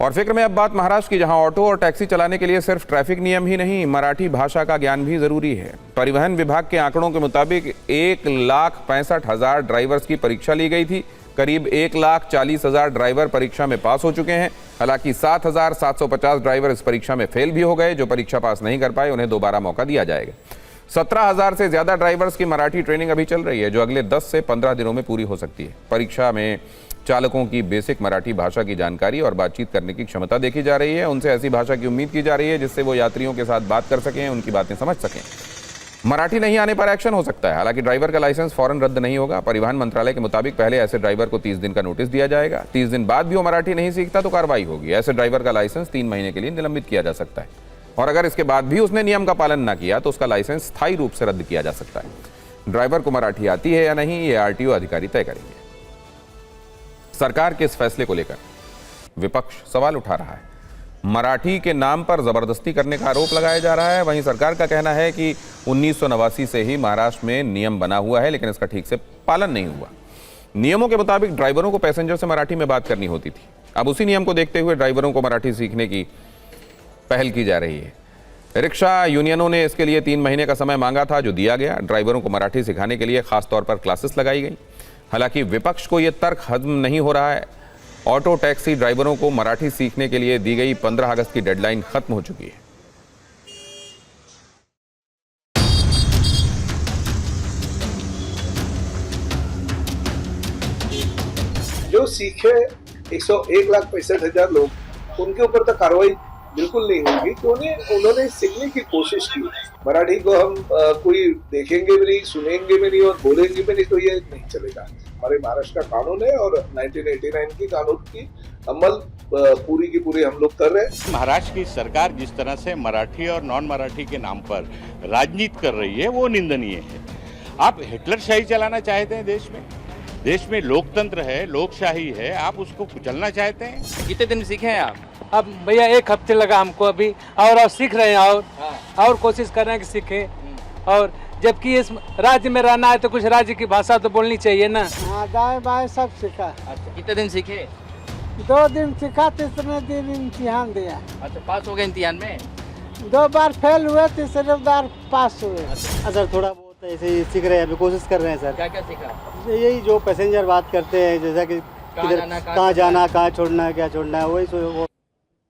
और फिक्र में अब बात महाराष्ट्र की, जहां ऑटो और टैक्सी चलाने के लिए सिर्फ ट्रैफिक नियम ही नहीं, मराठी भाषा का ज्ञान भी जरूरी है। परिवहन विभाग के आंकड़ों के मुताबिक 1,65,000 ड्राइवर्स की परीक्षा ली गई थी। करीब 1,40,000 ड्राइवर परीक्षा में पास हो चुके हैं। हालांकि 7,750 ड्राइवर इस परीक्षा में फेल भी हो गए। जो परीक्षा पास नहीं कर पाए उन्हें दोबारा मौका दिया जाएगा। 17,000 से ज्यादा ड्राइवर्स की मराठी ट्रेनिंग अभी चल रही है, जो अगले 10 से 15 दिनों में पूरी हो सकती है। परीक्षा में चालकों की बेसिक मराठी भाषा की जानकारी और बातचीत करने की क्षमता देखी जा रही है। उनसे ऐसी भाषा की उम्मीद की जा रही है जिससे वो यात्रियों के साथ बात कर सकें, उनकी बातें समझ सकें। मराठी नहीं आने पर एक्शन हो सकता है। हालांकि ड्राइवर का लाइसेंस फौरन रद्द नहीं होगा। परिवहन मंत्रालय के मुताबिक पहले ऐसे ड्राइवर को 30 दिन का नोटिस दिया जाएगा। 30 दिन बाद भी वो मराठी नहीं सीखता तो कार्रवाई होगी। ऐसे ड्राइवर का लाइसेंस 3 महीने के लिए निलंबित किया जा सकता है, और अगर इसके बाद भी उसने नियम का पालन न किया तो उसका लाइसेंस स्थायी रूप से रद्द किया जा सकता है। ड्राइवर को मराठी आती है या नहीं, ये आरटीओ अधिकारी तय करेंगे। सरकार के इस फैसले को लेकर विपक्ष सवाल उठा रहा है। मराठी के नाम पर जबरदस्ती करने का आरोप लगाया जा रहा है। वहीं सरकार का कहना है कि 1989 से ही महाराष्ट्र में नियम बना हुआ है, लेकिन इसका ठीक से पालन नहीं हुआ। नियमों के मुताबिक ड्राइवरों को पैसेंजर से मराठी में बात करनी होती थी। अब उसी नियम को देखते हुए ड्राइवरों को मराठी सीखने की पहल की जा रही है। रिक्शा यूनियनों ने इसके लिए 3 महीने का समय मांगा था, जो दिया गया। ड्राइवरों को मराठी सिखाने के लिए खास तौर पर क्लासेस लगाई गई। हालांकि विपक्ष को यह तर्क हजम नहीं हो रहा है। ऑटो टैक्सी ड्राइवरों को मराठी सीखने के लिए दी गई 15 अगस्त की डेडलाइन खत्म हो चुकी है। जो सीखे 1,65,000 लोग, उनके ऊपर तो कार्रवाई बिल्कुल नहीं होगी, क्योंकि उन्होंने सीखने की कोशिश की। मराठी को हम कोई देखेंगे भी नहीं, सुनेंगे भी नहीं और बोलेंगे भी नहीं, तो ये नहीं चलेगा। हमारे महाराष्ट्र का कानून है और 1989 की कानून की अमल पूरी की पूरी हम लोग कर रहे हैं। महाराष्ट्र की सरकार जिस तरह से मराठी और नॉन मराठी के नाम पर राजनीति कर रही है वो निंदनीय है। आप हिटलरशाही चलाना चाहते हैं देश में लोकतंत्र है, लोकशाही है, आप उसको कुचलना चाहते हैं। कितने दिन सीखे हैं आप? अब भैया 1 हफ्ते लगा हमको अभी, और अब सीख रहे हैं और कोशिश कर रहे हैं कि सीखें। और जबकि इस राज्य में रहना है तो कुछ राज्य की भाषा तो बोलनी चाहिए ना। हाँ, दाएं बाएं सब सीखा। अच्छा, कितने दिन सीखे? 2 दिन सीखा, तीसरे दिन इम्तिहान दिया। अच्छा, पास हो गए इम्तिहान में? 2 बार फेल हुए, तीसरे बार पास हुए। अच्छा सर थोड़ा बहुत ऐसे ही सीख रहे हैं, अभी कोशिश कर रहे हैं सर। क्या क्या सीखा? यही जो पैसेंजर बात करते हैं, जैसा कि कहाँ कहाँ जाना, कहाँ छोड़ना है, क्या छोड़ना है, वही